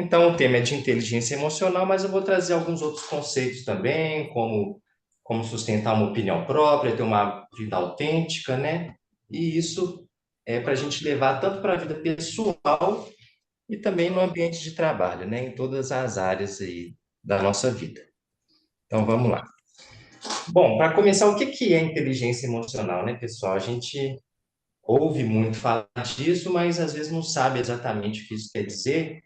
Então, o tema é de inteligência emocional, mas eu vou trazer alguns outros conceitos também, como sustentar uma opinião própria, ter uma vida autêntica, né? E isso é para a gente levar tanto para a vida pessoal e também no ambiente de trabalho, né? Em todas as áreas aí da nossa vida. Então, vamos lá. Bom, para começar, o que que é inteligência emocional, né, pessoal? A gente ouve muito falar disso, mas às vezes não sabe exatamente o que isso quer dizer.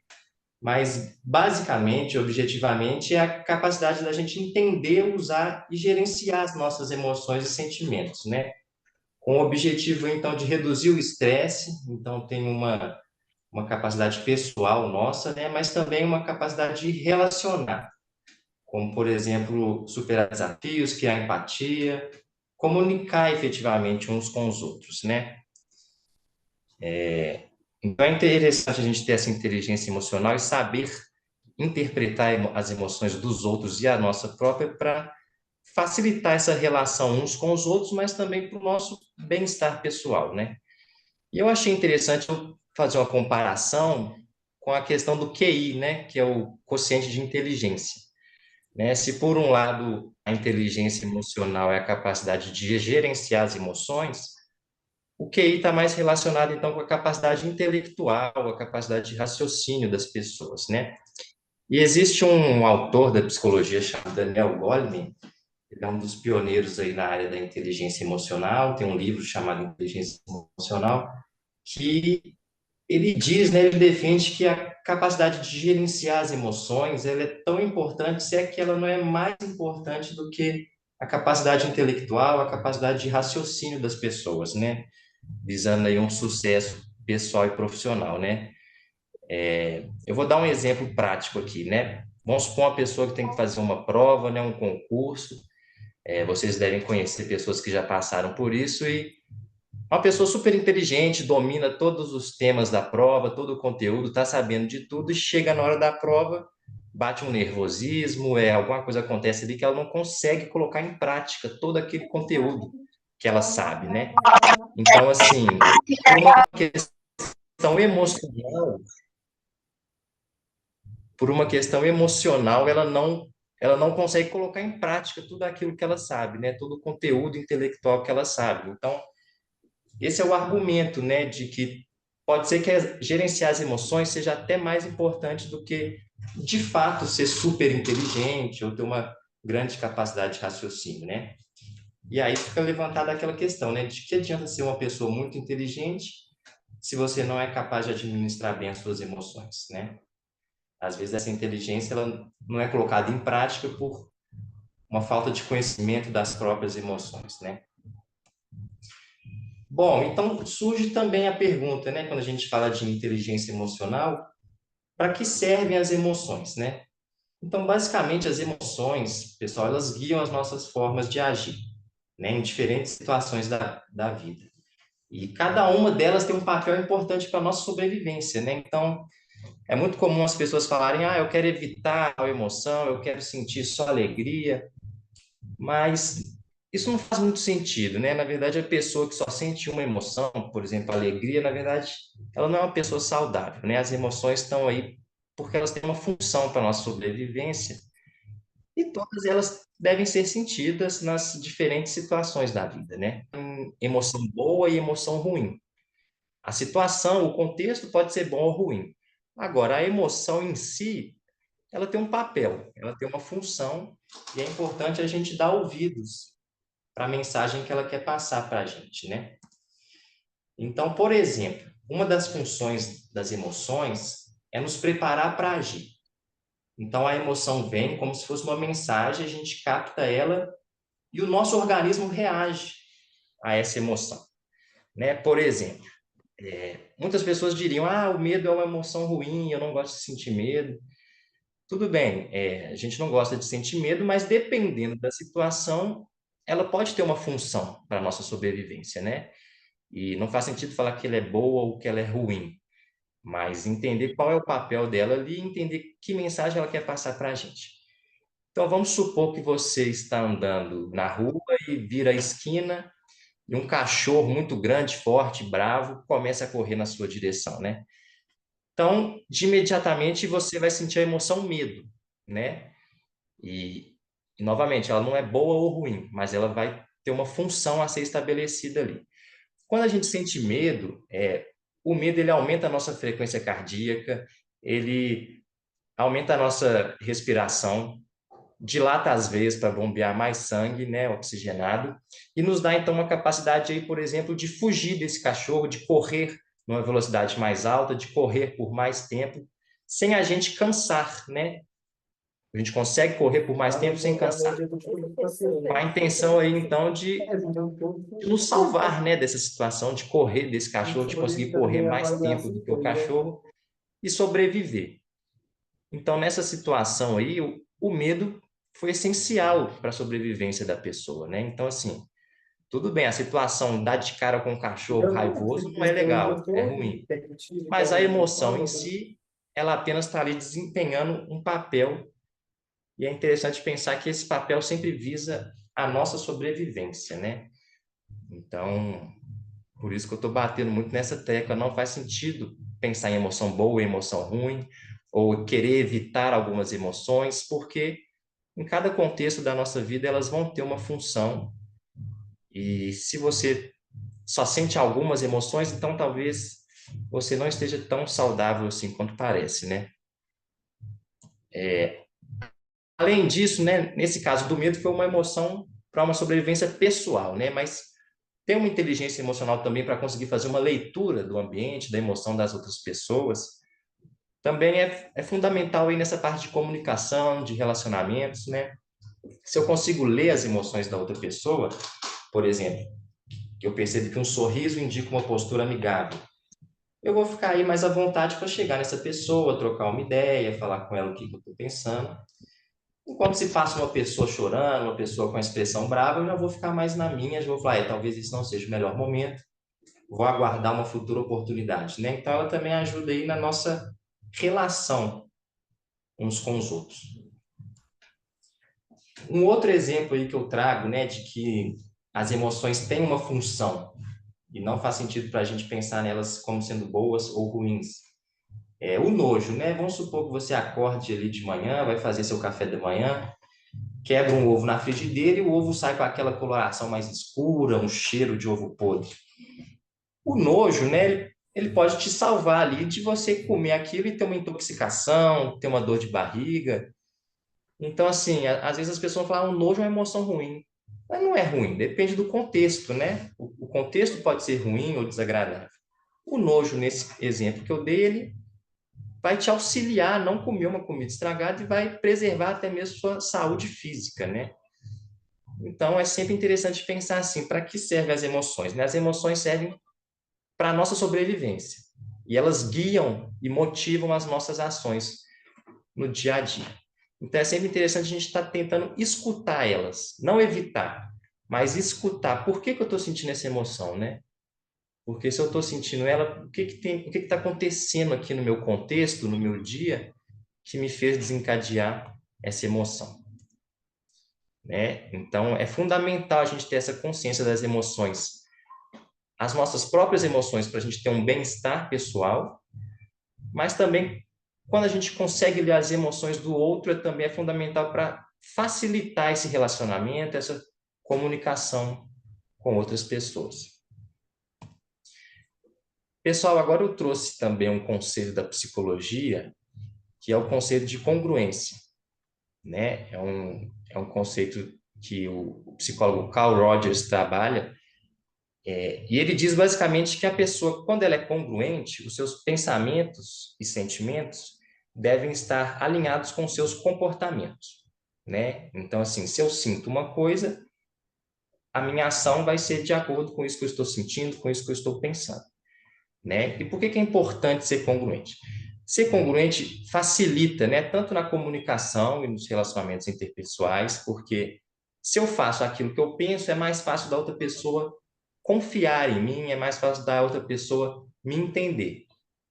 Mas, basicamente, objetivamente, é a capacidade da gente entender, usar e gerenciar as nossas emoções e sentimentos, né? Com o objetivo, então, de reduzir o estresse. Então, tem uma capacidade pessoal nossa, né? Mas também uma capacidade de relacionar, como, por exemplo, superar desafios, criar empatia, comunicar efetivamente uns com os outros, né? Então, é interessante a gente ter essa inteligência emocional e saber interpretar as emoções dos outros e a nossa própria para facilitar essa relação uns com os outros, mas também para o nosso bem-estar pessoal, né? E eu achei interessante eu fazer uma comparação com a questão do QI, né, que é o quociente de inteligência, né? Se por um lado a inteligência emocional é a capacidade de gerenciar as emoções, o QI está mais relacionado então com a capacidade intelectual, a capacidade de raciocínio das pessoas, né? E existe um autor da psicologia chamado Daniel Goleman, ele é um dos pioneiros aí na área da inteligência emocional, tem um livro chamado Inteligência Emocional, que ele diz, né, ele defende que a capacidade de gerenciar as emoções, ela é tão importante, se é que ela não é mais importante do que a capacidade intelectual, a capacidade de raciocínio das pessoas, né? Visando aí um sucesso pessoal e profissional, né? Eu vou dar um exemplo prático aqui, né? Vamos supor uma pessoa que tem que fazer uma prova, né, um concurso. Vocês devem conhecer pessoas que já passaram por isso e uma pessoa super inteligente, domina todos os temas da prova, todo o conteúdo, está sabendo de tudo e chega na hora da prova, bate um nervosismo, alguma coisa acontece ali que ela não consegue colocar em prática todo aquele conteúdo que ela sabe, né? Então, assim, por uma questão emocional, ela não consegue colocar em prática tudo aquilo que ela sabe, né? Todo o conteúdo intelectual que ela sabe. Então, esse é o argumento, né, de que pode ser que gerenciar as emoções seja até mais importante do que, de fato, ser super inteligente ou ter uma grande capacidade de raciocínio, né? E aí fica levantada aquela questão, né, de que adianta ser uma pessoa muito inteligente se você não é capaz de administrar bem as suas emoções, né? Às vezes essa inteligência ela não é colocada em prática por uma falta de conhecimento das próprias emoções, né? Bom, então surge também a pergunta, né, quando a gente fala de inteligência emocional, para que servem as emoções, né? Então, basicamente, as emoções, pessoal, elas guiam as nossas formas de agir, né, em diferentes situações da vida. E cada uma delas tem um papel importante para a nossa sobrevivência, né? Então, é muito comum as pessoas falarem, eu quero evitar a emoção, eu quero sentir só alegria. Mas isso não faz muito sentido, né? Na verdade, a pessoa que só sente uma emoção, por exemplo, alegria, na verdade, ela não é uma pessoa saudável, né? As emoções estão aí porque elas têm uma função para a nossa sobrevivência e todas elas devem ser sentidas nas diferentes situações da vida, né? Emoção boa e emoção ruim. A situação, o contexto pode ser bom ou ruim. Agora, a emoção em si, ela tem um papel, ela tem uma função e é importante a gente dar ouvidos para a mensagem que ela quer passar para a gente, né? Então, por exemplo, uma das funções das emoções é nos preparar para agir. Então, a emoção vem como se fosse uma mensagem, a gente capta ela e o nosso organismo reage a essa emoção, né? Por exemplo, muitas pessoas diriam: o medo é uma emoção ruim, eu não gosto de sentir medo. Tudo bem, a gente não gosta de sentir medo, mas dependendo da situação, ela pode ter uma função para a nossa sobrevivência, né? E não faz sentido falar que ela é boa ou que ela é ruim, mas entender qual é o papel dela ali e entender que mensagem ela quer passar para a gente. Então, vamos supor que você está andando na rua e vira a esquina e um cachorro muito grande, forte, bravo, começa a correr na sua direção, né? Então, de imediatamente você vai sentir a emoção medo, né? E, novamente, ela não é boa ou ruim, mas ela vai ter uma função a ser estabelecida ali. Quando a gente sente medo, o medo ele aumenta a nossa frequência cardíaca, ele aumenta a nossa respiração, dilata as veias para bombear mais sangue, né, oxigenado, e nos dá então uma capacidade aí, por exemplo, de fugir desse cachorro, de correr numa velocidade mais alta, de correr por mais tempo, sem a gente cansar, né? A gente consegue correr por mais tempo sem cansar, com a intenção aí então de nos salvar, né, dessa situação, de correr desse cachorro, de conseguir correr mais tempo do que o cachorro e sobreviver. Então, nessa situação aí, o medo foi essencial para a sobrevivência da pessoa, né? Então, assim, tudo bem, a situação dar de cara com um cachorro raivoso não é legal, é ruim. Mas a emoção em si, ela apenas está ali desempenhando um papel, e é interessante pensar que esse papel sempre visa a nossa sobrevivência, né? Então, por isso que eu estou batendo muito nessa tecla. Não faz sentido pensar em emoção boa e emoção ruim, ou querer evitar algumas emoções, porque em cada contexto da nossa vida elas vão ter uma função. E se você só sente algumas emoções, então talvez você não esteja tão saudável assim quanto parece, né? Além disso, né, nesse caso do medo foi uma emoção para uma sobrevivência pessoal, né? Mas ter uma inteligência emocional também para conseguir fazer uma leitura do ambiente, da emoção das outras pessoas, também é fundamental aí nessa parte de comunicação, de relacionamentos, né? Se eu consigo ler as emoções da outra pessoa, por exemplo, que eu percebo que um sorriso indica uma postura amigável, eu vou ficar aí mais à vontade para chegar nessa pessoa, trocar uma ideia, falar com ela o que eu estou pensando. Enquanto se passa uma pessoa chorando, uma pessoa com a expressão brava, eu já vou ficar mais na minha, já vou falar, talvez isso não seja o melhor momento, vou aguardar uma futura oportunidade, né? Então ela também ajuda aí na nossa relação uns com os outros. Um outro exemplo aí que eu trago, né, de que as emoções têm uma função e não faz sentido para a gente pensar nelas como sendo boas ou ruins. É o nojo, né? Vamos supor que você acorde ali de manhã, vai fazer seu café da manhã, quebra um ovo na frigideira e o ovo sai com aquela coloração mais escura, um cheiro de ovo podre. O nojo, né? Ele pode te salvar ali de você comer aquilo e ter uma intoxicação, ter uma dor de barriga. Então, assim, às vezes as pessoas falam, o nojo é uma emoção ruim. Mas não é ruim, depende do contexto, né? O contexto pode ser ruim ou desagradável. O nojo, nesse exemplo que eu dei, ele vai te auxiliar a não comer uma comida estragada e vai preservar até mesmo sua saúde física, né? Então, é sempre interessante pensar assim, para que servem as emoções, né? As emoções servem para a nossa sobrevivência. E elas guiam e motivam as nossas ações no dia a dia. Então, é sempre interessante a gente estar tentando escutar elas, não evitar, mas escutar. Por que que eu estou sentindo essa emoção, né? Porque se eu estou sentindo ela, o que está acontecendo aqui no meu contexto, no meu dia, que me fez desencadear essa emoção, né? Então, é fundamental a gente ter essa consciência das emoções, as nossas próprias emoções, para a gente ter um bem-estar pessoal, mas também quando a gente consegue ler as emoções do outro, também é fundamental para facilitar esse relacionamento, essa comunicação com outras pessoas. Pessoal, agora eu trouxe também um conceito da psicologia, que é o conceito de congruência, né? É um conceito que o psicólogo Carl Rogers trabalha, e ele diz basicamente que a pessoa, quando ela é congruente, os seus pensamentos e sentimentos devem estar alinhados com os seus comportamentos, né? Então, assim, se eu sinto uma coisa, a minha ação vai ser de acordo com isso que eu estou sentindo, com isso que eu estou pensando, né? E por que que é importante ser congruente? Ser congruente facilita, né, tanto na comunicação e nos relacionamentos interpessoais, porque se eu faço aquilo que eu penso, é mais fácil da outra pessoa confiar em mim, é mais fácil da outra pessoa me entender.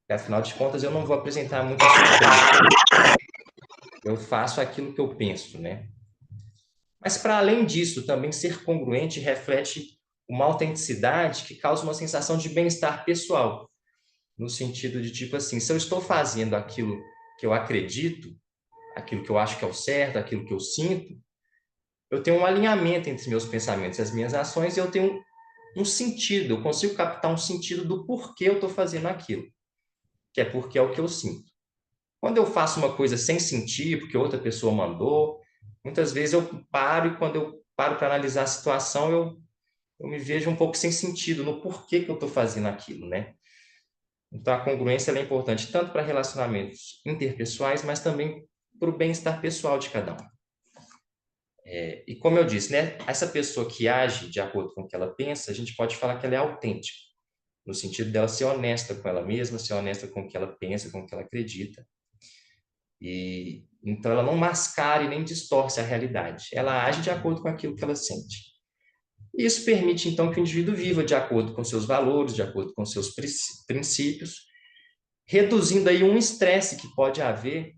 E, afinal de contas, eu não vou apresentar muita surpresa. Eu faço aquilo que eu penso, né? Mas, para além disso, também ser congruente reflete uma autenticidade que causa uma sensação de bem-estar pessoal. no sentido de tipo assim, se eu estou fazendo aquilo que eu acredito, aquilo que eu acho que é o certo, aquilo que eu sinto, eu tenho um alinhamento entre meus pensamentos e as minhas ações e eu tenho um sentido, eu consigo captar um sentido do porquê eu estou fazendo aquilo, que é porque é o que eu sinto. Quando eu faço uma coisa sem sentir, porque outra pessoa mandou, muitas vezes eu paro e quando eu paro para analisar a situação, eu me vejo um pouco sem sentido no porquê que eu estou fazendo aquilo, né? Então, a congruência ela é importante tanto para relacionamentos interpessoais, mas também para o bem-estar pessoal de cada um. E como eu disse, né, essa pessoa que age de acordo com o que ela pensa, a gente pode falar que ela é autêntica, no sentido dela ser honesta com ela mesma, ser honesta com o que ela pensa, com o que ela acredita. E então ela não mascara e nem distorce a realidade. Ela age de acordo com aquilo que ela sente. E isso permite então que o indivíduo viva de acordo com seus valores, de acordo com seus princípios, reduzindo aí um estresse que pode haver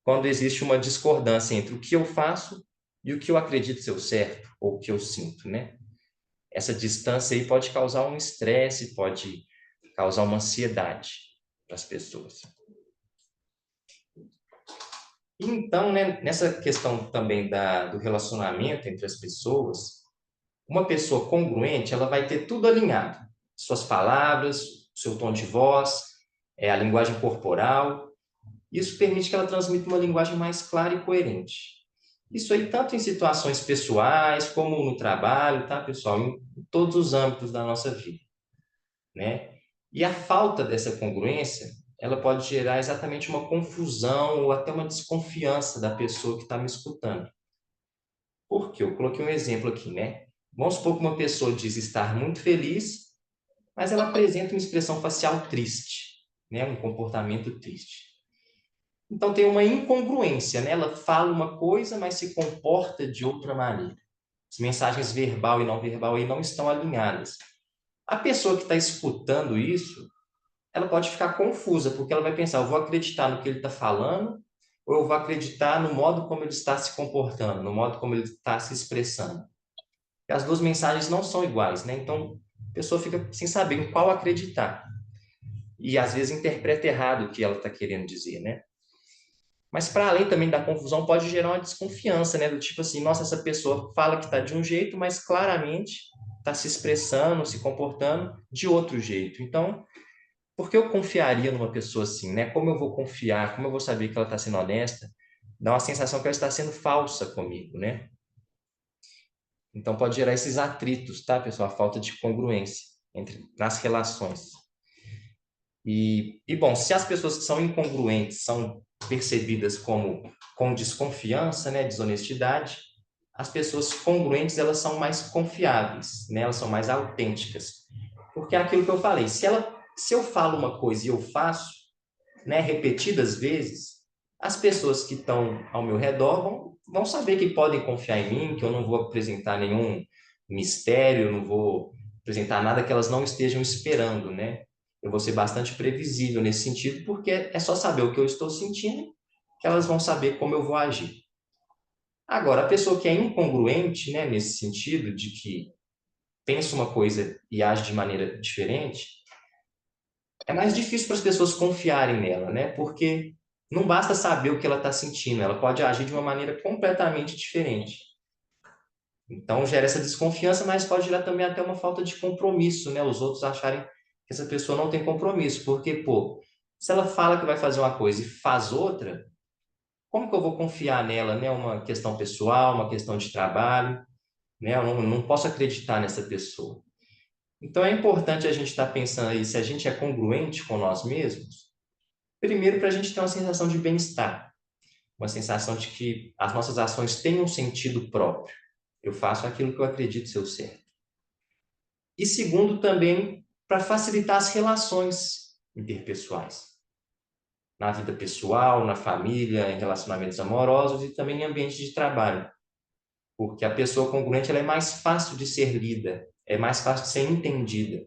quando existe uma discordância entre o que eu faço e o que eu acredito ser o certo, ou o que eu sinto, né? Essa distância aí pode causar um estresse, pode causar uma ansiedade para as pessoas. Então, né, nessa questão também do relacionamento entre as pessoas, uma pessoa congruente, ela vai ter tudo alinhado. Suas palavras, seu tom de voz, a linguagem corporal. Isso permite que ela transmita uma linguagem mais clara e coerente. Isso aí tanto em situações pessoais como no trabalho, tá, pessoal? Em todos os âmbitos da nossa vida, né? E a falta dessa congruência, ela pode gerar exatamente uma confusão ou até uma desconfiança da pessoa que está me escutando. Por quê? Eu coloquei um exemplo aqui, né? Vamos supor que uma pessoa diz estar muito feliz, mas ela apresenta uma expressão facial triste, né? Um comportamento triste. Então tem uma incongruência, né? Ela fala uma coisa, mas se comporta de outra maneira. As mensagens verbal e não verbal aí não estão alinhadas. A pessoa que está escutando isso, ela pode ficar confusa, porque ela vai pensar, eu vou acreditar no que ele está falando, ou eu vou acreditar no modo como ele está se comportando, no modo como ele está se expressando. E as duas mensagens não são iguais, né? Então, a pessoa fica sem saber em qual acreditar. E às vezes interpreta errado o que ela está querendo dizer, né? Mas para além também da confusão, pode gerar uma desconfiança, né? Do tipo assim, nossa, essa pessoa fala que está de um jeito, mas claramente está se expressando, se comportando de outro jeito. Então, por que eu confiaria numa pessoa assim, né? Como eu vou confiar? Como eu vou saber que ela está sendo honesta? Dá uma sensação que ela está sendo falsa comigo, né? Então pode gerar esses atritos, tá, pessoal? A falta de congruência nas relações. Bom, se as pessoas que são incongruentes são percebidas como com desconfiança, né, desonestidade, as pessoas congruentes elas são mais confiáveis, né? Elas são mais autênticas. Porque é aquilo que eu falei, se eu falo uma coisa e eu faço, né, repetidas vezes, as pessoas que estão ao meu redor vão saber que podem confiar em mim, que eu não vou apresentar nenhum mistério, eu não vou apresentar nada que elas não estejam esperando, né? Eu vou ser bastante previsível nesse sentido, porque é só saber o que eu estou sentindo que elas vão saber como eu vou agir. Agora, a pessoa que é incongruente, né, nesse sentido de que pensa uma coisa e age de maneira diferente, é mais difícil para as pessoas confiarem nela, né? Porque não basta saber o que ela está sentindo, ela pode agir de uma maneira completamente diferente. Então gera essa desconfiança, mas pode gerar também até uma falta de compromisso, né? Os outros acharem que essa pessoa não tem compromisso, porque, pô, se ela fala que vai fazer uma coisa e faz outra, como que eu vou confiar nela, né? Uma questão pessoal, uma questão de trabalho, né? Eu não posso acreditar nessa pessoa. Então é importante a gente estar pensando aí se a gente é congruente com nós mesmos. Primeiro, para a gente ter uma sensação de bem-estar, uma sensação de que as nossas ações têm um sentido próprio. Eu faço aquilo que eu acredito ser o certo. E segundo, também para facilitar as relações interpessoais, na vida pessoal, na família, em relacionamentos amorosos e também em ambiente de trabalho. Porque a pessoa congruente ela é mais fácil de ser lida, é mais fácil de ser entendida,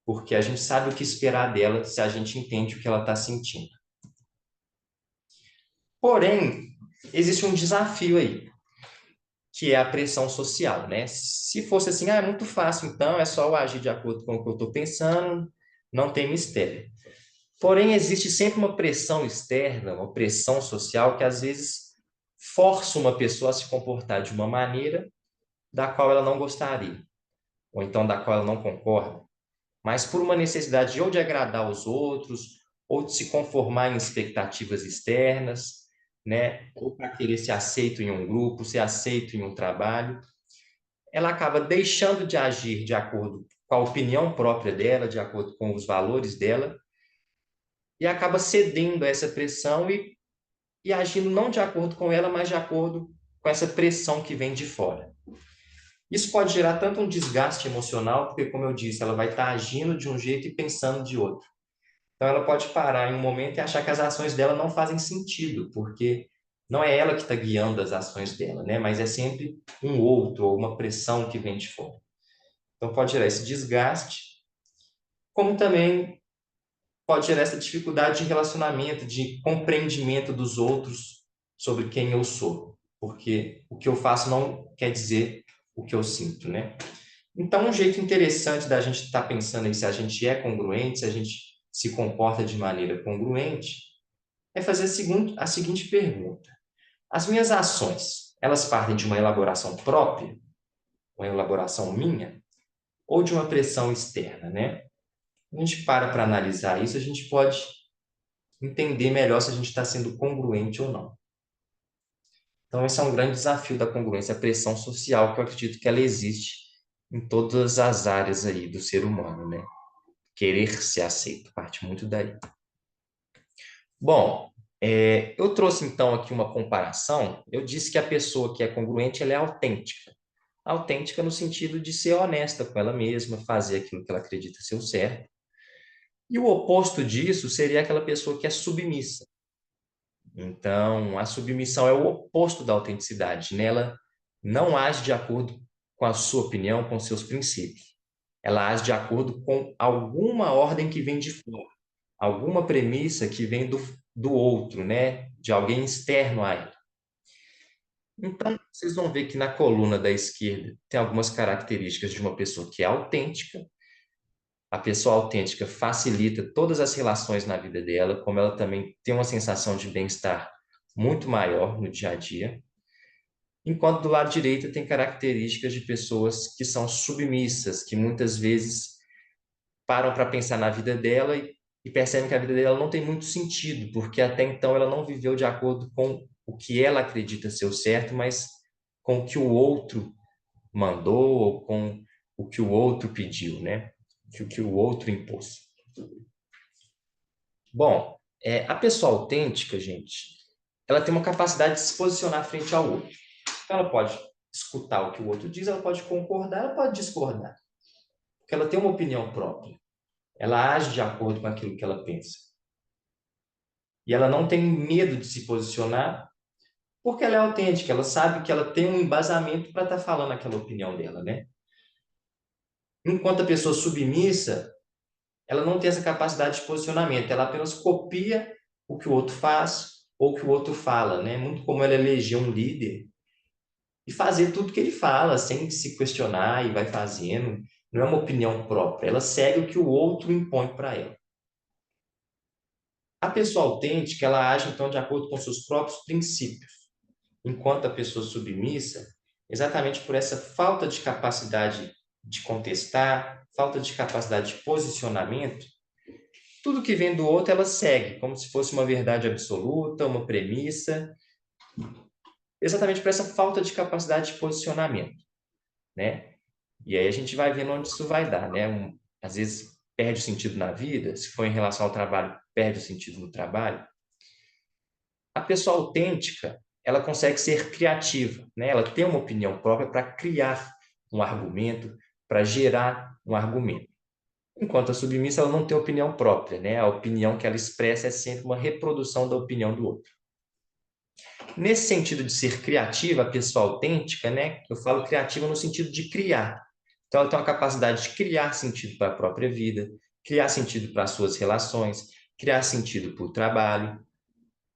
porque a gente sabe o que esperar dela se a gente entende o que ela está sentindo. Porém, existe um desafio aí, que é a pressão social, né? Se fosse assim, é muito fácil, então é só eu agir de acordo com o que eu estou pensando, não tem mistério. Porém, existe sempre uma pressão externa, uma pressão social que às vezes força uma pessoa a se comportar de uma maneira da qual ela não gostaria, ou então da qual ela não concorda, mas por uma necessidade ou de agradar os outros, ou de se conformar em expectativas externas, né? Ou para querer ser aceito em um grupo, ser aceito em um trabalho, ela acaba deixando de agir de acordo com a opinião própria dela, de acordo com os valores dela, e acaba cedendo a essa pressão e agindo não de acordo com ela, mas de acordo com essa pressão que vem de fora. Isso pode gerar tanto um desgaste emocional, porque, como eu disse, ela vai estar agindo de um jeito e pensando de outro. Então, ela pode parar em um momento e achar que as ações dela não fazem sentido, porque não é ela que está guiando as ações dela, né? Mas é sempre um outro ou uma pressão que vem de fora. Então, pode gerar esse desgaste, como também pode gerar essa dificuldade de relacionamento, de compreendimento dos outros sobre quem eu sou, porque o que eu faço não quer dizer o que eu sinto, né? Então, um jeito interessante da gente estar pensando aí se a gente é congruente, se a gente se comporta de maneira congruente, é fazer a seguinte pergunta: as minhas ações, elas partem de uma elaboração própria, uma elaboração minha, ou de uma pressão externa, né? A gente para analisar isso, a gente pode entender melhor se a gente está sendo congruente ou não. Então, esse é um grande desafio da congruência, a pressão social, que eu acredito que ela existe em todas as áreas aí do ser humano, né? Querer ser aceito, parte muito daí. Bom, eu trouxe então aqui uma comparação. Eu disse que a pessoa que é congruente, ela é autêntica. Autêntica no sentido de ser honesta com ela mesma, fazer aquilo que ela acredita ser o certo. E o oposto disso seria aquela pessoa que é submissa. Então, a submissão é o oposto da autenticidade, né? Ela não age de acordo com a sua opinião, com seus princípios. Ela age de acordo com alguma ordem que vem de fora, alguma premissa que vem do outro, né? De alguém externo a ela. Então, vocês vão ver que na coluna da esquerda tem algumas características de uma pessoa que é autêntica. A pessoa autêntica facilita todas as relações na vida dela, como ela também tem uma sensação de bem-estar muito maior no dia a dia. Enquanto do lado direito tem características de pessoas que são submissas, que muitas vezes param para pensar na vida dela e percebem que a vida dela não tem muito sentido, porque até então ela não viveu de acordo com o que ela acredita ser o certo, mas com o que o outro mandou, ou com o que o outro pediu, né? O que o outro impôs. Bom, a pessoa autêntica, gente, ela tem uma capacidade de se posicionar frente ao outro. Então, ela pode escutar o que o outro diz, ela pode concordar, ela pode discordar, porque ela tem uma opinião própria. Ela age de acordo com aquilo que ela pensa. E ela não tem medo de se posicionar, porque ela é autêntica, ela sabe que ela tem um embasamento para estar falando aquela opinião dela, né? Enquanto a pessoa submissa, ela não tem essa capacidade de posicionamento, ela apenas copia o que o outro faz ou o que o outro fala, né? Muito como ela eleger um líder e fazer tudo que ele fala, sem se questionar e vai fazendo. Não é uma opinião própria, ela segue o que o outro impõe para ela. A pessoa autêntica, ela age então de acordo com seus próprios princípios, enquanto a pessoa submissa, exatamente por essa falta de capacidade de contestar, falta de capacidade de posicionamento, tudo que vem do outro ela segue, como se fosse uma verdade absoluta, uma premissa, exatamente por essa falta de capacidade de posicionamento, né? E aí a gente vai vendo onde isso vai dar, né? Às vezes perde o sentido na vida, se for em relação ao trabalho, perde o sentido no trabalho. A pessoa autêntica, ela consegue ser criativa, né? Ela tem uma opinião própria para criar um argumento, para gerar um argumento. Enquanto a submissa, ela não tem opinião própria, né? A opinião que ela expressa é sempre uma reprodução da opinião do outro. Nesse sentido de ser criativa, a pessoa autêntica, né? Eu falo criativa no sentido de criar. Então, ela tem uma capacidade de criar sentido para a própria vida, criar sentido para as suas relações, criar sentido para o trabalho.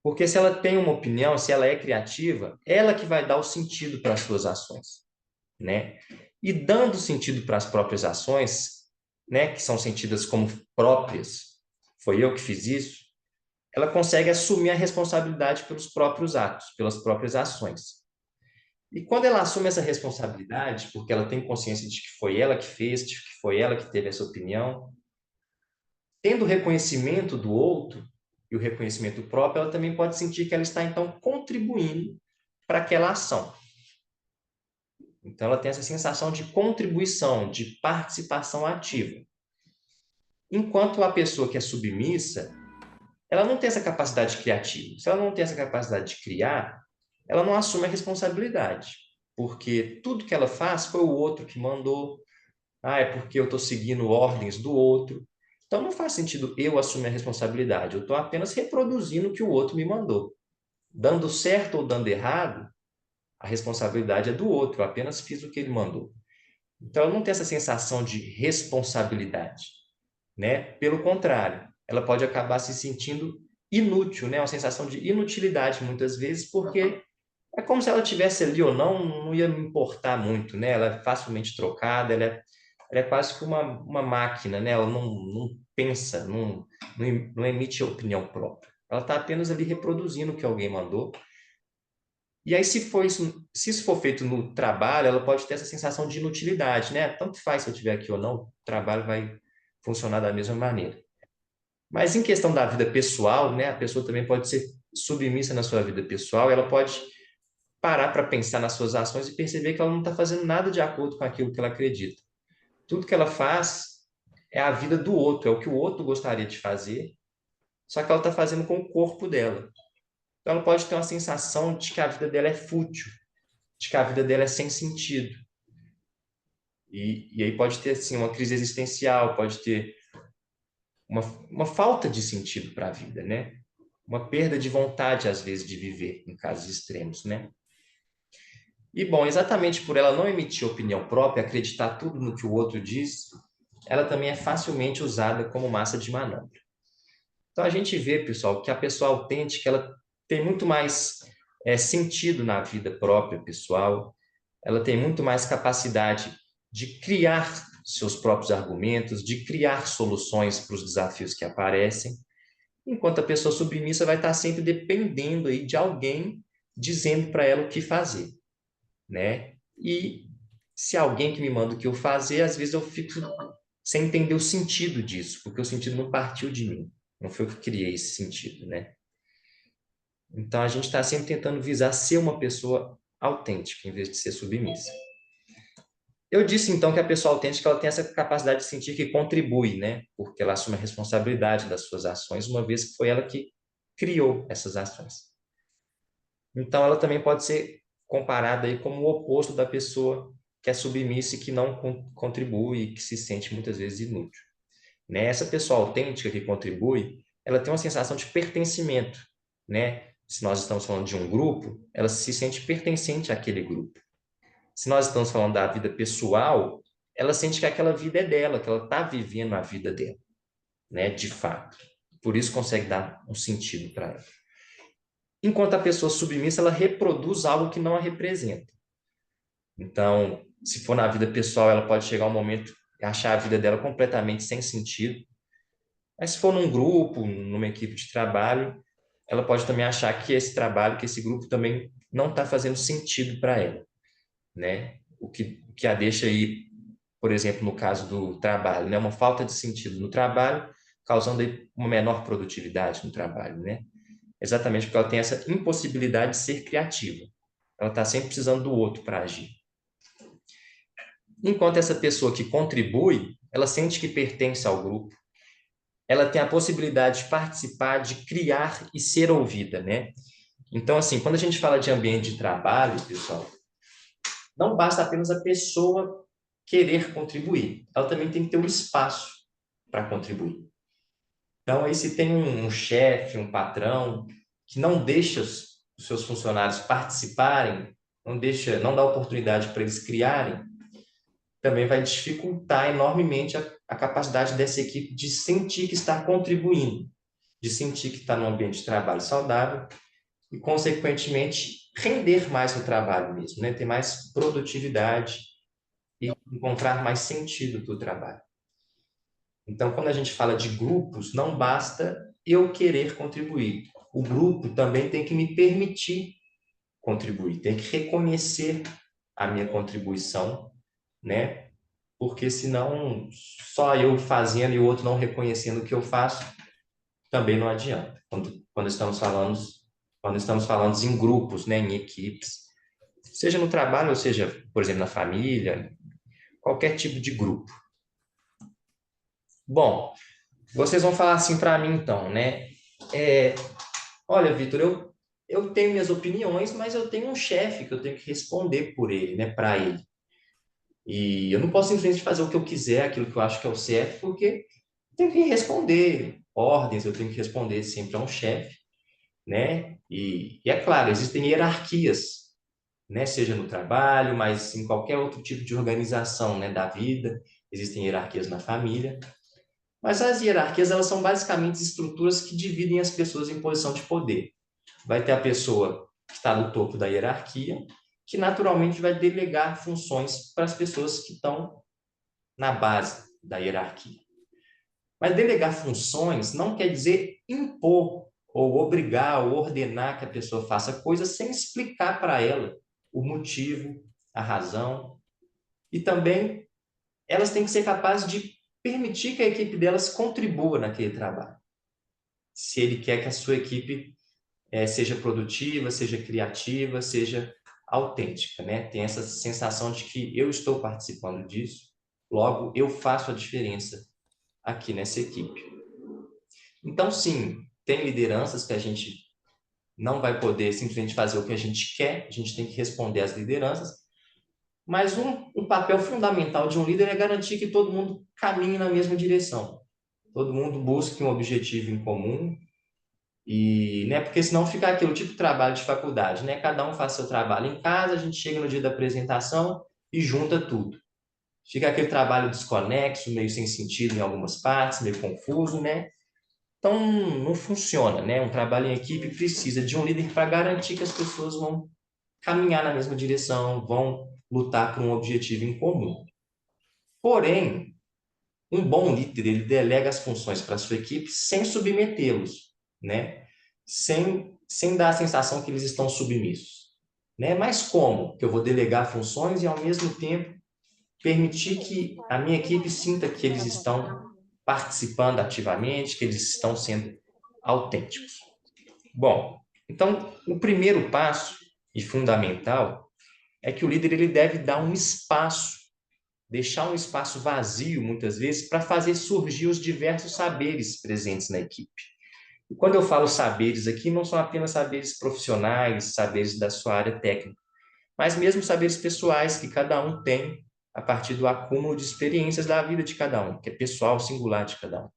Porque se ela tem uma opinião, se ela é criativa, ela que vai dar o sentido para as suas ações, né? E dando sentido para as próprias ações, né, que são sentidas como próprias, foi eu que fiz isso, ela consegue assumir a responsabilidade pelos próprios atos, pelas próprias ações. E quando ela assume essa responsabilidade, porque ela tem consciência de que foi ela que fez, de que foi ela que teve essa opinião, tendo o reconhecimento do outro e o reconhecimento próprio, ela também pode sentir que ela está, então, contribuindo para aquela ação. Então, ela tem essa sensação de contribuição, de participação ativa. Enquanto a pessoa que é submissa, ela não tem essa capacidade criativa. Se ela não tem essa capacidade de criar, ela não assume a responsabilidade, porque tudo que ela faz foi o outro que mandou. Ah, é porque eu estou seguindo ordens do outro. Então não faz sentido eu assumir a responsabilidade. Eu estou apenas reproduzindo o que o outro me mandou. Dando certo ou dando errado, a responsabilidade é do outro. Eu apenas fiz o que ele mandou. Então ela não tem essa sensação de responsabilidade, né? Pelo contrário, ela pode acabar se sentindo inútil, né? Uma sensação de inutilidade muitas vezes, porque é como se ela tivesse ali ou não, não ia me importar muito, né? Ela é facilmente trocada, ela é quase que uma máquina, né? Ela não pensa, não emite opinião própria. Ela está apenas ali reproduzindo o que alguém mandou. E aí, se isso for feito no trabalho, ela pode ter essa sensação de inutilidade, né? Tanto faz se eu estiver aqui ou não, o trabalho vai funcionar da mesma maneira. Mas em questão da vida pessoal, né? A pessoa também pode ser submissa na sua vida pessoal, ela pode parar para pensar nas suas ações e perceber que ela não está fazendo nada de acordo com aquilo que ela acredita. Tudo que ela faz é a vida do outro, é o que o outro gostaria de fazer, só que ela está fazendo com o corpo dela. Então ela pode ter uma sensação de que a vida dela é fútil, de que a vida dela é sem sentido. E aí pode ter assim, uma crise existencial, pode ter uma falta de sentido para a vida, né? Uma perda de vontade, às vezes, de viver, em casos extremos, né? E, bom, exatamente por ela não emitir opinião própria, acreditar tudo no que o outro diz, ela também é facilmente usada como massa de manobra. Então, a gente vê, pessoal, que a pessoa autêntica, ela tem muito mais sentido na vida própria, pessoal, ela tem muito mais capacidade de criar seus próprios argumentos, de criar soluções para os desafios que aparecem, enquanto a pessoa submissa vai estar sempre dependendo aí de alguém dizendo para ela o que fazer, né? E se alguém que me manda o que eu fazer, às vezes eu fico sem entender o sentido disso, porque o sentido não partiu de mim, não foi eu que criei esse sentido, né? Então a gente está sempre tentando visar ser uma pessoa autêntica em vez de ser submissa. Eu disse então que a pessoa autêntica ela tem essa capacidade de sentir que contribui, né? Porque ela assume a responsabilidade das suas ações, uma vez que foi ela que criou essas ações. Então ela também pode ser comparada aí como o oposto da pessoa que é submissa e que não contribui, que se sente muitas vezes inútil. Né? Essa pessoa autêntica que contribui, ela tem uma sensação de pertencimento, né? Se nós estamos falando de um grupo, ela se sente pertencente àquele grupo. Se nós estamos falando da vida pessoal, ela sente que aquela vida é dela, que ela está vivendo a vida dela, né? De fato. Por isso consegue dar um sentido para ela. Enquanto a pessoa submissa, ela reproduz algo que não a representa. Então, se for na vida pessoal, ela pode chegar um momento e achar a vida dela completamente sem sentido. Mas se for num grupo, numa equipe de trabalho, ela pode também achar que esse trabalho, que esse grupo também não está fazendo sentido para ela, né? O que a deixa aí, por exemplo, no caso do trabalho, né? Uma falta de sentido no trabalho, causando aí uma menor produtividade no trabalho, né? Exatamente porque ela tem essa impossibilidade de ser criativa. Ela está sempre precisando do outro para agir. Enquanto essa pessoa que contribui, ela sente que pertence ao grupo, ela tem a possibilidade de participar, de criar e ser ouvida, né? Então, assim, quando a gente fala de ambiente de trabalho, pessoal, não basta apenas a pessoa querer contribuir, ela também tem que ter um espaço para contribuir. Então, aí se tem um chefe, um patrão, que não deixa os seus funcionários participarem, não dá oportunidade para eles criarem, também vai dificultar enormemente a capacidade dessa equipe de sentir que está contribuindo, de sentir que está num ambiente de trabalho saudável e, consequentemente, render mais no trabalho mesmo, né? Ter mais produtividade e encontrar mais sentido para o trabalho. Então, quando a gente fala de grupos, não basta eu querer contribuir. O grupo também tem que me permitir contribuir, tem que reconhecer a minha contribuição, né? Porque senão só eu fazendo e o outro não reconhecendo o que eu faço, também não adianta. Quando estamos falando em grupos, né, em equipes, seja no trabalho ou seja, por exemplo, na família, qualquer tipo de grupo. Bom, vocês vão falar assim para mim então, né? É, olha, Vitor, eu tenho minhas opiniões, mas eu tenho um chefe que eu tenho que responder por ele, né, para ele. E eu não posso simplesmente fazer o que eu quiser, aquilo que eu acho que é o certo, porque eu tenho que responder ordens, eu tenho que responder sempre a um chefe, né? E é claro, existem hierarquias, né? Seja no trabalho, mas em qualquer outro tipo de organização, né, da vida, existem hierarquias na família. Mas as hierarquias, elas são basicamente estruturas que dividem as pessoas em posição de poder. Vai ter a pessoa que está no topo da hierarquia, que naturalmente vai delegar funções para as pessoas que estão na base da hierarquia. Mas delegar funções não quer dizer impor ou obrigar ou ordenar que a pessoa faça coisas sem explicar para ela o motivo, a razão. E também elas têm que ser capazes de permitir que a equipe delas contribua naquele trabalho. Se ele quer que a sua equipe seja produtiva, seja criativa, seja autêntica, né? Tem essa sensação de que eu estou participando disso, logo eu faço a diferença aqui nessa equipe. Então, sim, tem lideranças que a gente não vai poder simplesmente fazer o que a gente quer, a gente tem que responder às lideranças, mas um papel fundamental de um líder é garantir que todo mundo caminhe na mesma direção, todo mundo busque um objetivo em comum, e, né, porque senão fica aquele tipo de trabalho de faculdade, né? Cada um faz seu trabalho em casa, a gente chega no dia da apresentação e junta tudo. Fica aquele trabalho desconexo, meio sem sentido em algumas partes, meio confuso, né? Então, não funciona, né? Um trabalho em equipe precisa de um líder para garantir que as pessoas vão caminhar na mesma direção, vão lutar por um objetivo em comum. Porém, um bom líder, ele delega as funções para a sua equipe sem submetê-los, né? Sem dar a sensação que eles estão submissos, né? Mas como que eu vou delegar funções e ao mesmo tempo permitir que a minha equipe sinta que eles estão participando ativamente, que eles estão sendo autênticos? Bom, então o primeiro passo e fundamental é que o líder ele deve dar um espaço, deixar um espaço vazio muitas vezes para fazer surgir os diversos saberes presentes na equipe. E quando eu falo saberes aqui, não são apenas saberes profissionais, saberes da sua área técnica, mas mesmo saberes pessoais que cada um tem a partir do acúmulo de experiências da vida de cada um, que é pessoal, singular de cada um.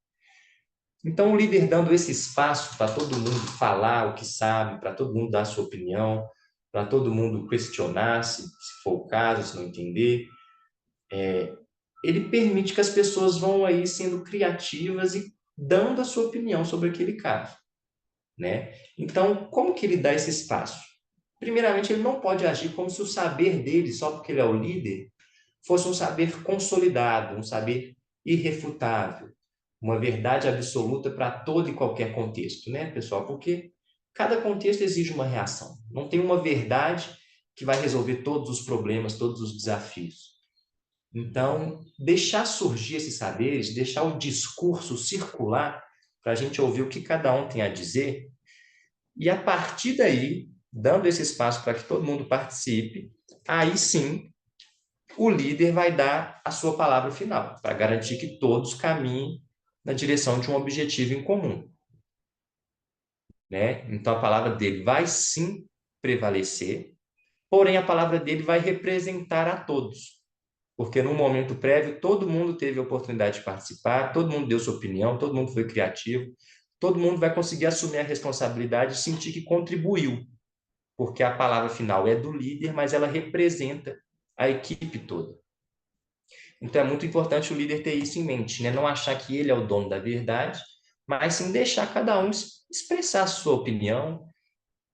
Então, o líder dando esse espaço para todo mundo falar o que sabe, para todo mundo dar a sua opinião, para todo mundo questionar, se for o caso, se não entender, ele permite que as pessoas vão aí sendo criativas e dando a sua opinião sobre aquele caso, né? Então, como que ele dá esse espaço? Primeiramente, ele não pode agir como se o saber dele, só porque ele é o líder, fosse um saber consolidado, um saber irrefutável, uma verdade absoluta para todo e qualquer contexto, né, pessoal? Porque cada contexto exige uma reação. Não tem uma verdade que vai resolver todos os problemas, todos os desafios. Então, deixar surgir esses saberes, deixar o discurso circular para a gente ouvir o que cada um tem a dizer, e a partir daí, dando esse espaço para que todo mundo participe, aí sim o líder vai dar a sua palavra final, para garantir que todos caminhem na direção de um objetivo em comum, né? Então a palavra dele vai sim prevalecer, porém a palavra dele vai representar a todos, porque no momento prévio todo mundo teve a oportunidade de participar, todo mundo deu sua opinião, todo mundo foi criativo, todo mundo vai conseguir assumir a responsabilidade e sentir que contribuiu, porque a palavra final é do líder, mas ela representa a equipe toda. Então é muito importante o líder ter isso em mente, né? Não achar que ele é o dono da verdade, mas sim deixar cada um expressar a sua opinião.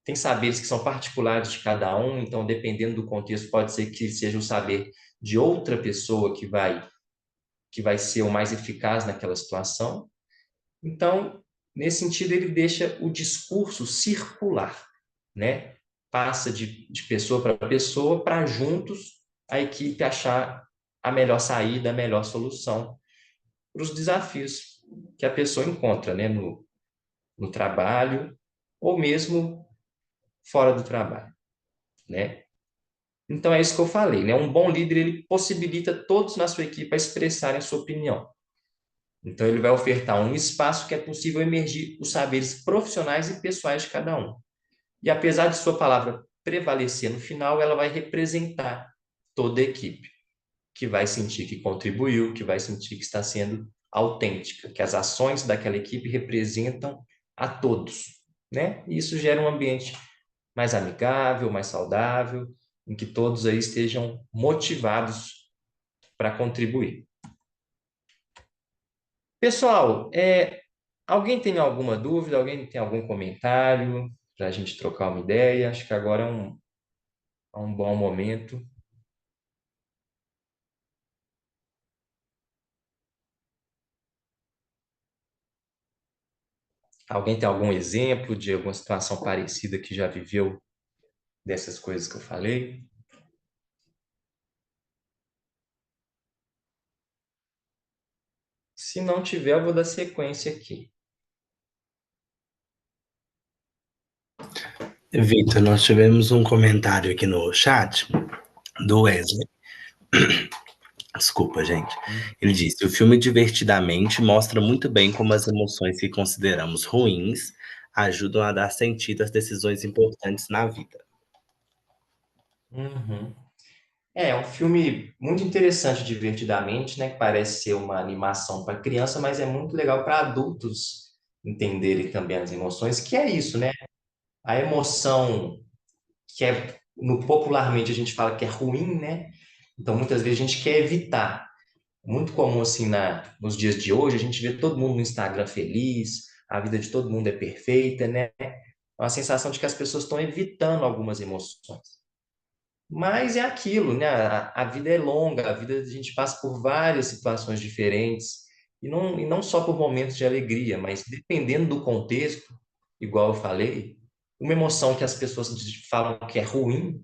Tem saberes que são particulares de cada um, então dependendo do contexto pode ser que seja o saber de outra pessoa que vai que vai ser o mais eficaz naquela situação. Então, nesse sentido, ele deixa o discurso circular, né? Passa de pessoa para pessoa para juntos a equipe achar a melhor saída, a melhor solução para os desafios que a pessoa encontra, né? No trabalho ou mesmo fora do trabalho, né? Então é isso que eu falei, né? Um bom líder ele possibilita todos na sua equipe a expressarem a sua opinião. Então ele vai ofertar um espaço que é possível emergir os saberes profissionais e pessoais de cada um. E apesar de sua palavra prevalecer no final, ela vai representar toda a equipe, que vai sentir que contribuiu, que vai sentir que está sendo autêntica, que as ações daquela equipe representam a todos, né? E isso gera um ambiente mais amigável, mais saudável, em que todos aí estejam motivados para contribuir. Pessoal, alguém tem alguma dúvida? Alguém tem algum comentário para a gente trocar uma ideia? Acho que agora é um bom momento. Alguém tem algum exemplo de alguma situação parecida que já viveu dessas coisas que eu falei? Se não tiver, eu vou dar sequência aqui. Victor, nós tivemos um comentário aqui no chat do Wesley. Desculpa, gente. Ele disse: o filme Divertidamente mostra muito bem como as emoções que consideramos ruins ajudam a dar sentido às decisões importantes na vida. Uhum. É um filme muito interessante, divertidamente, né? Que parece ser uma animação para criança, mas é muito legal para adultos entenderem também as emoções, que é isso, né? A emoção que popularmente a gente fala que é ruim, né? Então muitas vezes a gente quer evitar. Muito comum assim nos dias de hoje, a gente vê todo mundo no Instagram feliz, a vida de todo mundo é perfeita, né? É uma sensação de que as pessoas estão evitando algumas emoções. Mas é aquilo, né? A vida é longa, a vida a gente passa por várias situações diferentes, e não só por momentos de alegria, mas dependendo do contexto, igual eu falei, uma emoção que as pessoas falam que é ruim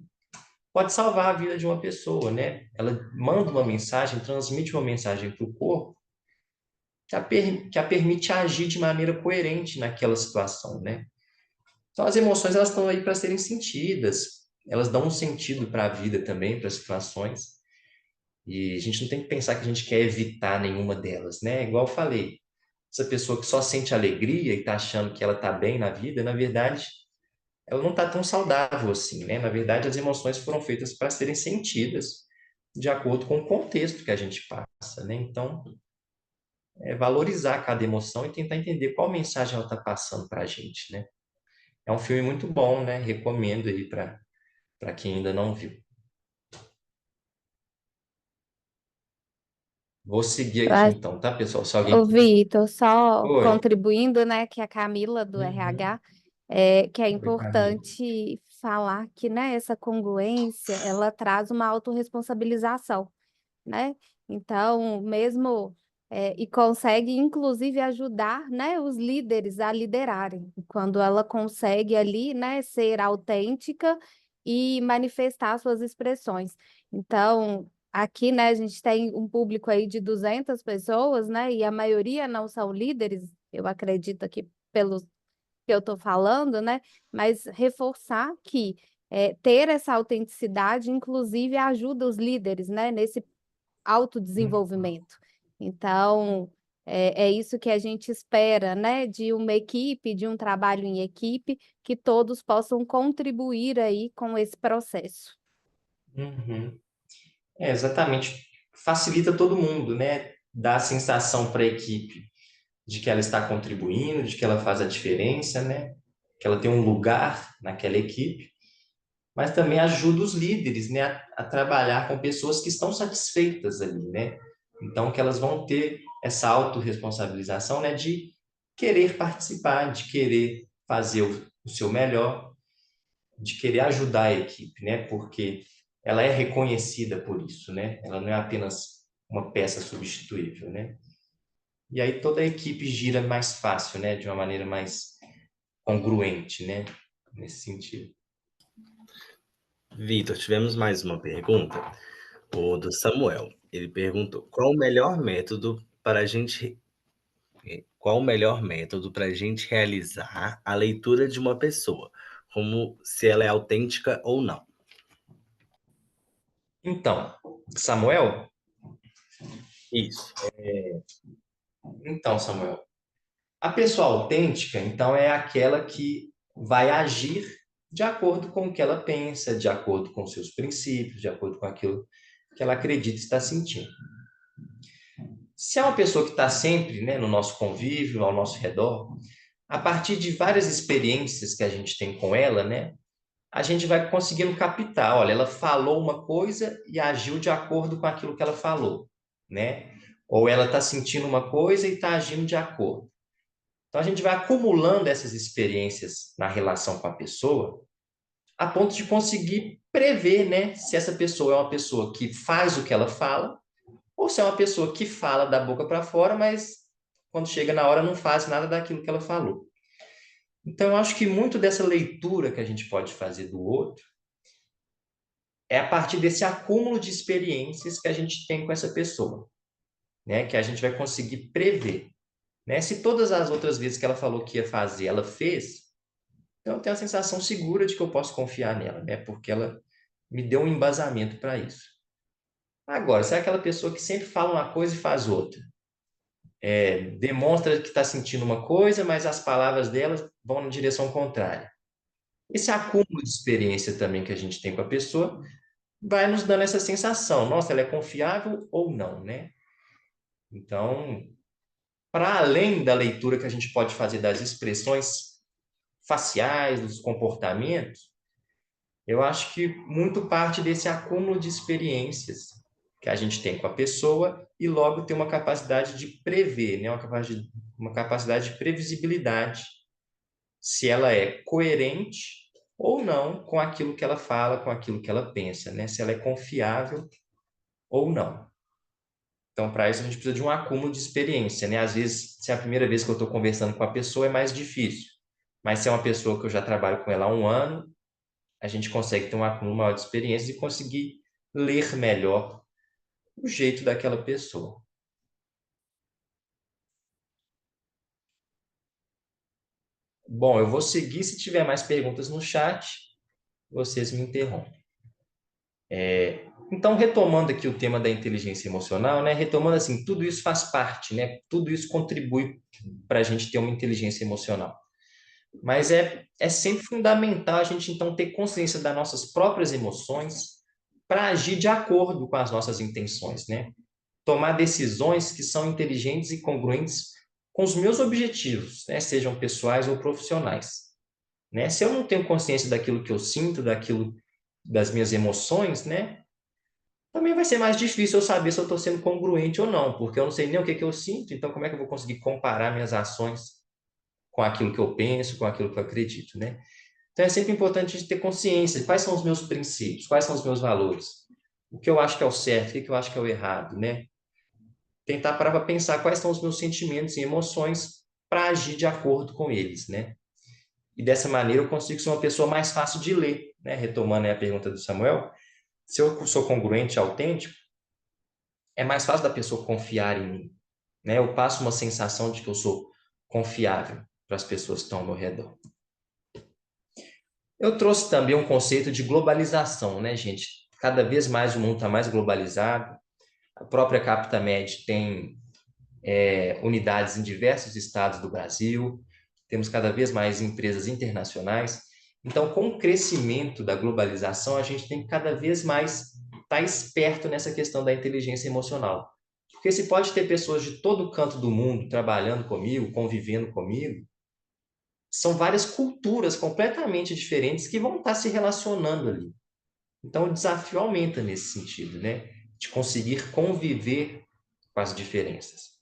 pode salvar a vida de uma pessoa, né? Ela manda uma mensagem, transmite uma mensagem para o corpo que a permite agir de maneira coerente naquela situação, né? Então, as emoções elas estão aí para serem sentidas, elas dão um sentido para a vida também, para as situações, e a gente não tem que pensar que a gente quer evitar nenhuma delas, né? Igual eu falei, essa pessoa que só sente alegria e está achando que ela está bem na vida, na verdade, ela não está tão saudável assim, né? Na verdade, as emoções foram feitas para serem sentidas de acordo com o contexto que a gente passa, né? Então, valorizar cada emoção e tentar entender qual mensagem ela está passando para a gente, né? É um filme muito bom, né? Recomendo aí para quem ainda não viu. Vou seguir aqui então, tá, pessoal? Se alguém. Ô, Vitor, só Oi. contribuindo, né, que a Camila do Uhum. RH, que é Oi, Camila. importante falar que, né, essa congruência, ela traz uma autorresponsabilização, né? Então, mesmo, e consegue, inclusive, ajudar, né, os líderes a liderarem, quando ela consegue ali, né, ser autêntica e manifestar suas expressões. Então, aqui, né, a gente tem um público aí de 200 pessoas, né, e a maioria não são líderes, eu acredito aqui pelo que eu estou falando, né, mas reforçar que ter essa autenticidade, inclusive, ajuda os líderes, né, nesse Uhum. autodesenvolvimento. Então, é isso que a gente espera, né, de uma equipe, de um trabalho em equipe, que todos possam contribuir aí com esse processo. Uhum. Exatamente. Facilita todo mundo, né? Dá a sensação para a equipe de que ela está contribuindo, de que ela faz a diferença, né? Que ela tem um lugar naquela equipe, mas também ajuda os líderes, né, a trabalhar com pessoas que estão satisfeitas ali, né? Então, que elas vão ter essa autorresponsabilização, né, de querer participar, de querer fazer o seu melhor, de querer ajudar a equipe, né? Porque ela é reconhecida por isso, né? Ela não é apenas uma peça substituível, né? E aí toda a equipe gira mais fácil, né? De uma maneira mais congruente, né? Nesse sentido. Vitor, tivemos mais uma pergunta, o do Samuel. Ele perguntou: qual o melhor método para a gente realizar a leitura de uma pessoa, como se ela é autêntica ou não? Então, Samuel? Isso. Então, Samuel, a pessoa autêntica, então, é aquela que vai agir de acordo com o que ela pensa, de acordo com seus princípios, de acordo com aquilo que ela acredita estar sentindo. Se é uma pessoa que está sempre, né, no nosso convívio, ao nosso redor, a partir de várias experiências que a gente tem com ela, né, a gente vai conseguindo captar, olha, ela falou uma coisa e agiu de acordo com aquilo que ela falou, né? Ou ela está sentindo uma coisa e está agindo de acordo. Então a gente vai acumulando essas experiências na relação com a pessoa, a ponto de conseguir prever, né, se essa pessoa é uma pessoa que faz o que ela fala, ou se é uma pessoa que fala da boca para fora, mas quando chega na hora não faz nada daquilo que ela falou. Então eu acho que muito dessa leitura que a gente pode fazer do outro é a partir desse acúmulo de experiências que a gente tem com essa pessoa, né, que a gente vai conseguir prever, né? Se todas as outras vezes que ela falou que ia fazer, ela fez, então eu tenho a sensação segura de que eu posso confiar nela, né? Porque ela me deu um embasamento para isso. Agora, se é aquela pessoa que sempre fala uma coisa e faz outra, demonstra que está sentindo uma coisa, mas as palavras dela vão na direção contrária. Esse acúmulo de experiência também que a gente tem com a pessoa vai nos dando essa sensação, nossa, ela é confiável ou não, né? Então, para além da leitura que a gente pode fazer das expressões faciais, dos comportamentos, eu acho que muito parte desse acúmulo de experiências que a gente tem com a pessoa e logo ter uma capacidade de prever, né? Uma capacidade de previsibilidade, se ela é coerente ou não com aquilo que ela fala, com aquilo que ela pensa, né? Se ela é confiável ou não. Então, para isso, a gente precisa de um acúmulo de experiência, né? Às vezes, se é a primeira vez que eu estou conversando com a pessoa, é mais difícil. Mas se é uma pessoa que eu já trabalho com ela há um ano, a gente consegue ter um acúmulo maior de experiência e conseguir ler melhor o jeito daquela pessoa. Bom, eu vou seguir. Se tiver mais perguntas no chat, vocês me interrompem. Então, retomando aqui o tema da inteligência emocional, né? Retomando assim, tudo isso faz parte, né? Tudo isso contribui para a gente ter uma inteligência emocional. Mas é sempre fundamental a gente, então, ter consciência das nossas próprias emoções para agir de acordo com as nossas intenções, né? Tomar decisões que são inteligentes e congruentes com os meus objetivos, né? Sejam pessoais ou profissionais, né? Se eu não tenho consciência daquilo que eu sinto, das minhas emoções, né? Também vai ser mais difícil eu saber se eu estou sendo congruente ou não, porque eu não sei nem o que eu sinto, então como é que eu vou conseguir comparar minhas ações com aquilo que eu penso, com aquilo que eu acredito, né? Então é sempre importante a gente ter consciência de quais são os meus princípios, quais são os meus valores, o que eu acho que é o certo, o que eu acho que é o errado, né? Tentar parar para pensar quais são os meus sentimentos e emoções para agir de acordo com eles, né? E dessa maneira eu consigo ser uma pessoa mais fácil de ler, né? Retomando aí a pergunta do Samuel, se eu sou congruente e autêntico, é mais fácil da pessoa confiar em mim, né? Eu passo uma sensação de que eu sou confiável para as pessoas que estão ao meu redor. Eu trouxe também um conceito de globalização, né, gente? Cada vez mais o mundo está mais globalizado. A própria Capitamed tem unidades em diversos estados do Brasil. Temos cada vez mais empresas internacionais. Então, com o crescimento da globalização, a gente tem que cada vez mais estar esperto nessa questão da inteligência emocional. Porque se pode ter pessoas de todo canto do mundo trabalhando comigo, convivendo comigo, são várias culturas completamente diferentes que vão estar se relacionando ali. Então, o desafio aumenta nesse sentido, né? De conseguir conviver com as diferenças.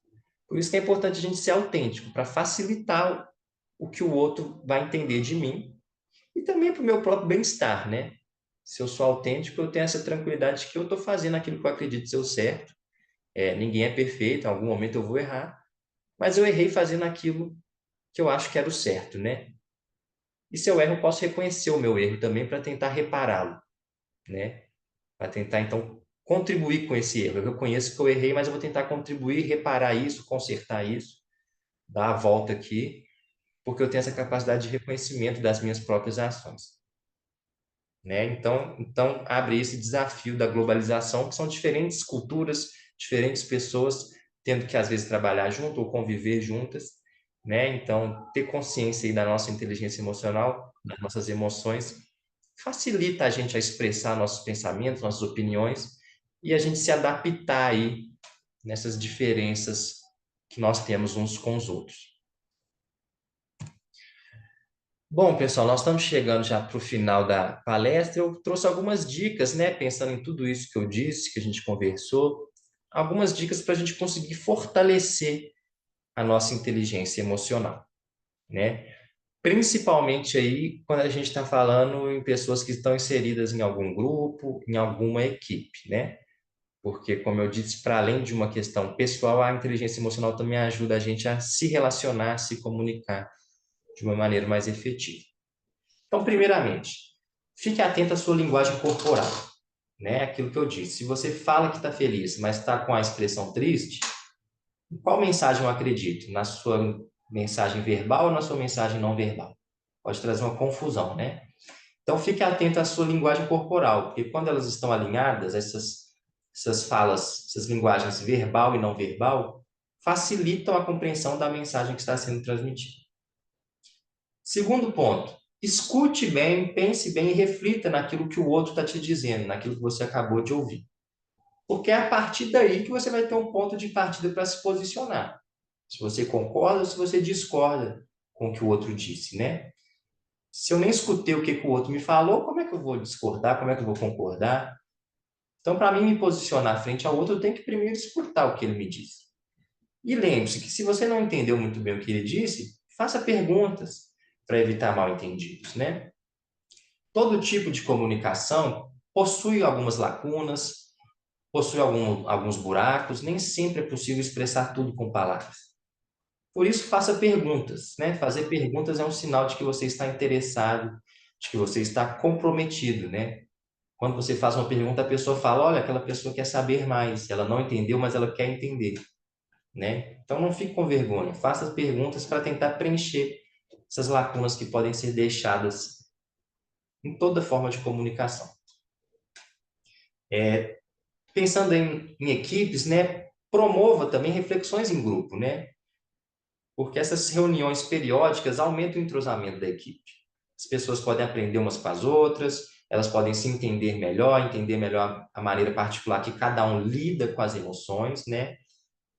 Por isso que é importante a gente ser autêntico, para facilitar o que o outro vai entender de mim e também para o meu próprio bem-estar, né? Se eu sou autêntico, eu tenho essa tranquilidade de que eu estou fazendo aquilo que eu acredito ser o certo Ninguém é perfeito, em algum momento eu vou errar, mas eu errei fazendo aquilo que eu acho que era o certo, né? E se eu erro, eu posso reconhecer o meu erro também para tentar repará-lo, né? Para tentar, então, contribuir com esse erro. Eu reconheço que eu errei, mas eu vou tentar contribuir, reparar isso, consertar isso, dar a volta aqui, porque eu tenho essa capacidade de reconhecimento das minhas próprias ações, né? Então abre esse desafio da globalização, que são diferentes culturas, diferentes pessoas tendo que às vezes trabalhar junto ou conviver juntas, né? Então ter consciência aí da nossa inteligência emocional, das nossas emoções, facilita a gente a expressar nossos pensamentos, nossas opiniões e a gente se adaptar aí nessas diferenças que nós temos uns com os outros. Bom, pessoal, nós estamos chegando já para o final da palestra. Eu trouxe algumas dicas, né? Pensando em tudo isso que eu disse, que a gente conversou, algumas dicas para a gente conseguir fortalecer a nossa inteligência emocional, né? Principalmente aí quando a gente está falando em pessoas que estão inseridas em algum grupo, em alguma equipe, né? Porque, como eu disse, para além de uma questão pessoal, a inteligência emocional também ajuda a gente a se relacionar, a se comunicar de uma maneira mais efetiva. Então, primeiramente, fique atento à sua linguagem corporal, né? Aquilo que eu disse. Se você fala que está feliz, mas está com a expressão triste, qual mensagem eu acredito? Na sua mensagem verbal ou na sua mensagem não verbal? Pode trazer uma confusão, né? Então, fique atento à sua linguagem corporal, porque quando elas estão alinhadas, essas falas, essas linguagens verbal e não verbal, facilitam a compreensão da mensagem que está sendo transmitida. Segundo ponto, escute bem, pense bem e reflita naquilo que o outro está te dizendo, naquilo que você acabou de ouvir. Porque é a partir daí que você vai ter um ponto de partida para se posicionar. Se você concorda ou se você discorda com o que o outro disse, né? Se eu nem escutei o que o outro me falou, como é que eu vou discordar? Como é que eu vou concordar? Então, para mim me posicionar frente ao outro, eu tenho que primeiro escutar o que ele me disse. E lembre-se que se você não entendeu muito bem o que ele disse, faça perguntas para evitar mal-entendidos, né? Todo tipo de comunicação possui algumas lacunas, possui alguns buracos, nem sempre é possível expressar tudo com palavras. Por isso, faça perguntas, né? Fazer perguntas é um sinal de que você está interessado, de que você está comprometido, né? Quando você faz uma pergunta, a pessoa fala, olha, aquela pessoa quer saber mais, ela não entendeu, mas ela quer entender, né? Então, não fique com vergonha, faça perguntas para tentar preencher essas lacunas que podem ser deixadas em toda forma de comunicação. Pensando em equipes, né, promova também reflexões em grupo, né? Porque essas reuniões periódicas aumentam o entrosamento da equipe. As pessoas podem aprender umas com as outras, elas podem se entender melhor a maneira particular que cada um lida com as emoções, né?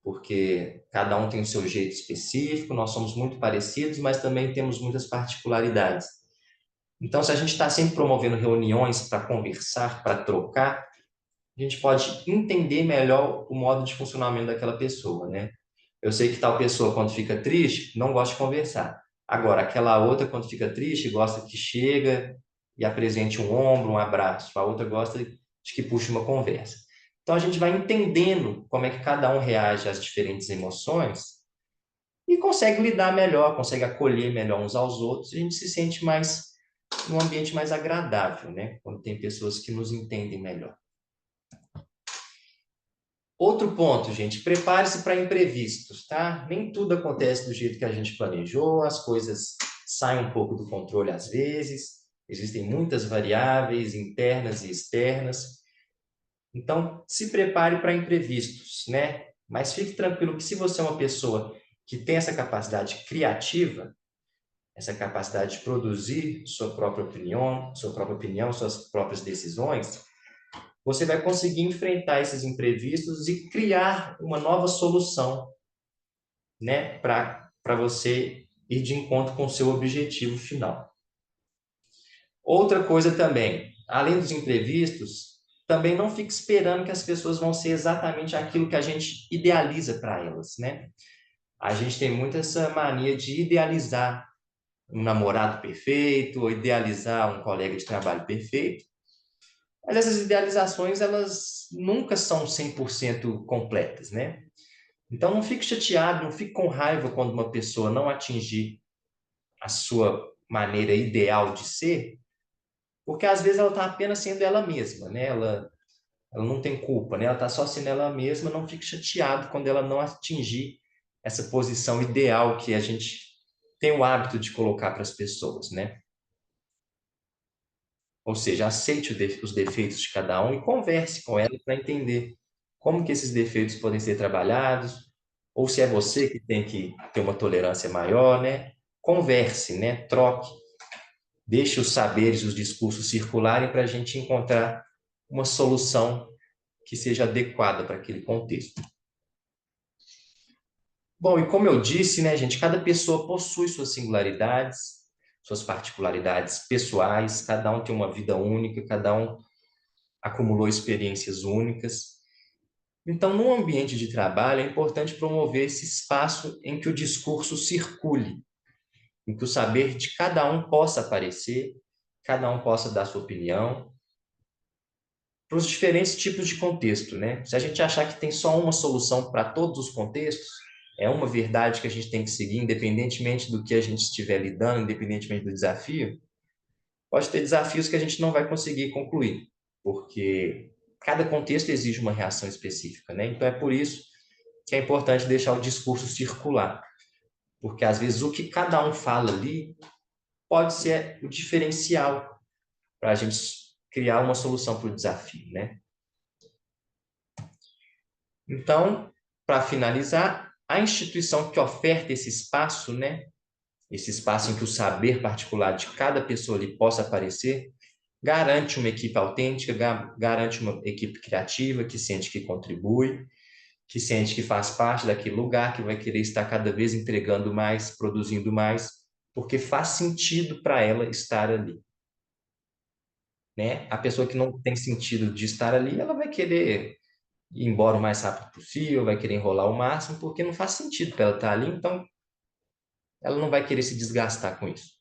Porque cada um tem o seu jeito específico, nós somos muito parecidos, mas também temos muitas particularidades. Então, se a gente está sempre promovendo reuniões para conversar, para trocar, a gente pode entender melhor o modo de funcionamento daquela pessoa, né? Eu sei que tal pessoa, quando fica triste, não gosta de conversar. Agora, aquela outra, quando fica triste, gosta que chega e apresente um ombro, um abraço. A outra gosta de que puxe uma conversa. Então, a gente vai entendendo como é que cada um reage às diferentes emoções e consegue lidar melhor, consegue acolher melhor uns aos outros e a gente se sente mais num ambiente mais agradável, né? Quando tem pessoas que nos entendem melhor. Outro ponto, gente, prepare-se para imprevistos, tá? Nem tudo acontece do jeito que a gente planejou, as coisas saem um pouco do controle às vezes, existem muitas variáveis internas e externas. Então, se prepare para imprevistos, né? Mas fique tranquilo que se você é uma pessoa que tem essa capacidade criativa, essa capacidade de produzir sua própria opinião, suas próprias decisões, você vai conseguir enfrentar esses imprevistos e criar uma nova solução, né, para você ir de encontro com o seu objetivo final. Outra coisa também, além dos imprevistos, também não fique esperando que as pessoas vão ser exatamente aquilo que a gente idealiza para elas, né? A gente tem muito essa mania de idealizar um namorado perfeito ou idealizar um colega de trabalho perfeito. Mas essas idealizações, elas nunca são 100% completas, né? Então, não fique chateado, não fique com raiva quando uma pessoa não atingir a sua maneira ideal de ser, porque às vezes ela está apenas sendo ela mesma, né? Ela não tem culpa, né? Ela está só sendo ela mesma, não fique chateado quando ela não atingir essa posição ideal que a gente tem o hábito de colocar para as pessoas, né? Ou seja, aceite os defeitos de cada um e converse com ela para entender como que esses defeitos podem ser trabalhados, ou se é você que tem que ter uma tolerância maior, né? Converse, né? Troque, deixe os saberes, os discursos circularem para a gente encontrar uma solução que seja adequada para aquele contexto. Bom, e como eu disse, né, gente, cada pessoa possui suas singularidades, suas particularidades pessoais, cada um tem uma vida única, cada um acumulou experiências únicas. Então, no ambiente de trabalho, é importante promover esse espaço em que o discurso circule, em que o saber de cada um possa aparecer, cada um possa dar sua opinião, para os diferentes tipos de contexto, né? Se a gente achar que tem só uma solução para todos os contextos, é uma verdade que a gente tem que seguir, independentemente do que a gente estiver lidando, independentemente do desafio, pode ter desafios que a gente não vai conseguir concluir, porque cada contexto exige uma reação específica, né? Então é por isso que é importante deixar o discurso circular, porque às vezes o que cada um fala ali pode ser o diferencial para a gente criar uma solução para o desafio, né? Então, para finalizar, a instituição que oferta esse espaço, né? Esse espaço em que o saber particular de cada pessoa ali possa aparecer, garante uma equipe autêntica, garante uma equipe criativa, que sente que contribui, que sente que faz parte daquele lugar, que vai querer estar cada vez entregando mais, produzindo mais, porque faz sentido para ela estar ali, né? A pessoa que não tem sentido de estar ali, ela vai querer ir embora o mais rápido possível, vai querer enrolar o máximo, porque não faz sentido para ela estar ali, então ela não vai querer se desgastar com isso.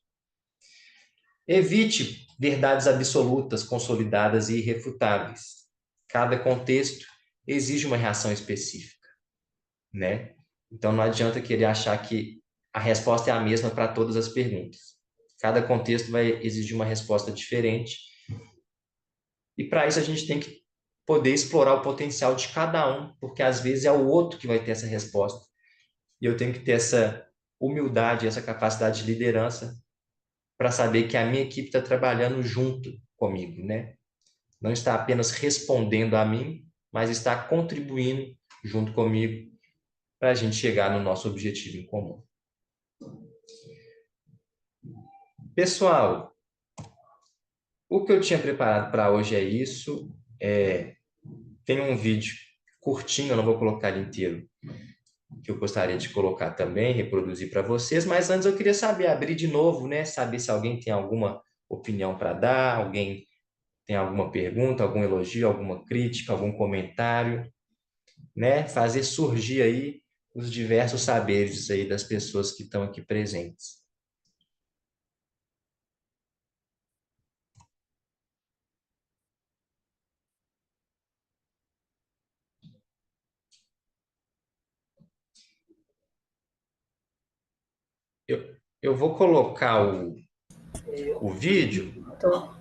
Evite verdades absolutas, consolidadas e irrefutáveis. Cada contexto exige uma reação específica, né? Então não adianta querer achar que a resposta é a mesma para todas as perguntas. Cada contexto vai exigir uma resposta diferente. E para isso a gente tem que poder explorar o potencial de cada um, porque às vezes é o outro que vai ter essa resposta. E eu tenho que ter essa humildade, essa capacidade de liderança para saber que a minha equipe está trabalhando junto comigo, né? Não está apenas respondendo a mim, mas está contribuindo junto comigo para a gente chegar no nosso objetivo em comum. Pessoal, o que eu tinha preparado para hoje é isso. Tem um vídeo curtinho, eu não vou colocar ele inteiro, que eu gostaria de colocar também, reproduzir para vocês, mas antes eu queria saber, abrir de novo, né? Saber se alguém tem alguma opinião para dar, alguém tem alguma pergunta, algum elogio, alguma crítica, algum comentário, né? Fazer surgir aí os diversos saberes aí das pessoas que estão aqui presentes. Eu vou colocar o vídeo. Vitor,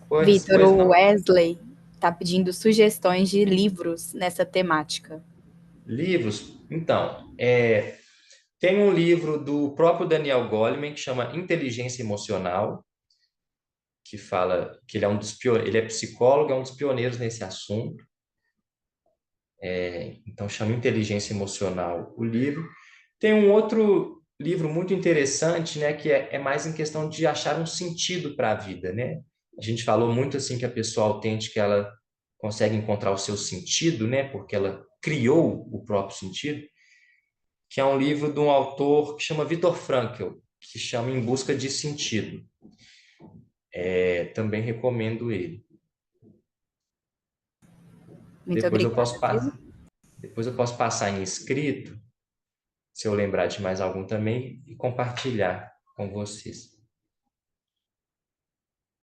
Pois o não. Wesley está pedindo sugestões de livros nessa temática. Livros? Então, tem um livro do próprio Daniel Goleman que chama Inteligência Emocional, que fala que ele é ele é psicólogo, é um dos pioneiros nesse assunto. Então chama Inteligência Emocional o livro. Tem um outro livro muito interessante, né, que é mais em questão de achar um sentido para a vida, né? A gente falou muito assim que a pessoa autêntica ela consegue encontrar o seu sentido, né, porque ela criou o próprio sentido, que é um livro de um autor que chama Viktor Frankl, que chama Em Busca de Sentido. Também recomendo ele. Muito Depois eu obrigada, posso viu? depois eu posso passar em escrito, se eu lembrar de mais algum também, e compartilhar com vocês.